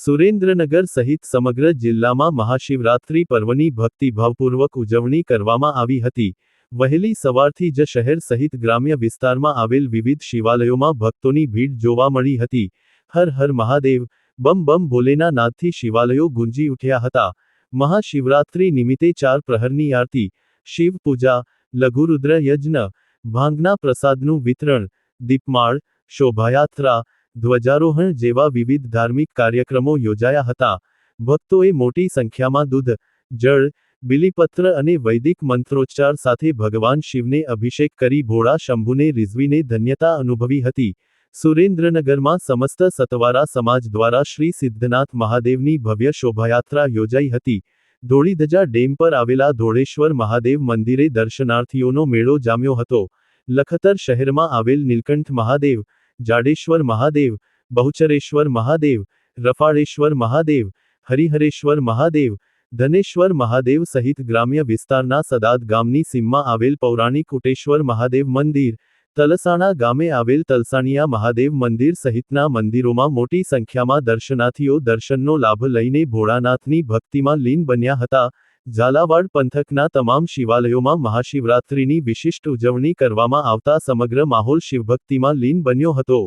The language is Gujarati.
સુરેન્દ્રનગર સહિત સમગ્ર જિલ્લામાં મહાશિવરાત્રી પર્વની ભક્તિભાવપૂર્વક ઉજવણી કરવામાં આવી હતી। વહેલી સવારથી જ શહેર સહિત ગ્રામ્ય વિસ્તારમાં આવેલ વિવિધ શિવાલયોમાં ભક્તોની ભીડ જોવા મળી હતી। હર હર મહાદેવ, બમ બમ ભોલેના નાદથી શિવાલયો ગુંજી ઉઠ્યા હતા। મહાશિવરાત્રી નિમિત્તે 4 પ્રહરની આરતી, શિવ પૂજા, લઘુરુદ્ર યજ્ઞ, ભાંગના પ્રસાદનું વિતરણ, દીપમાળ, શોભાયાત્રા, ધ્વજારોહણ જેવા વિવિધ ધાર્મિક કાર્યક્રમો યોજાયા હતા। ભક્તોએ મોટી સંખ્યામાં દૂધ, જળ, બિલીપત્ર અને વૈદિક મંત્રોચ્ચાર સાથે ભગવાન શિવને અભિષેક કરી ભોળા શંભુને રીઝવીને ધન્યતા અનુભવી હતી। સુરેન્દ્રનગરમાં સમસ્ત સતવારા સમાજ દ્વારા શ્રી સિદ્ધનાથ મહાદેવની ભવ્ય શોભાયાત્રા યોજાઈ હતી। ધોળીધજા ડેમ પર આવેલા ધોળેશ્વર મહાદેવ મંદિરે દર્શનાર્થીઓનો મેળો જામ્યો હતો। લખતર શહેરમાં આવેલ નીલકંઠ મહાદેવ, જાડેશ્વર મહાદેવ, બહુચરેશ્વર મહાદેવ, રફાળેશ્વર મહાદેવ, હરિહરેશ્વર મહાદેવ, ધનેશ્વર મહાદેવ સહિત ગ્રામ્ય વિસ્તારના સદાદ ગામની સીમમાં આવેલ પૌરાણિક ઉટેશ્વર મહાદેવ મંદિર, તલસાણા ગામે આવેલ તલસાણિયા મહાદેવ મંદિર સહિતના મંદિરોમાં મોટી સંખ્યામાં દર્શનાર્થીઓ દર્શનનો લાભ લઈને ભોળાનાથની ભક્તિમાં લીન બન્યા હતા। ઝાલાવાડ પંથકના તમામ શિવાલયોમાં મહાશિવરાત્રિની વિશિષ્ટ ઉજવણી કરવામાં આવતા સમગ્ર માહોલ શિવભક્તિમાં લીન બન્યો હતો।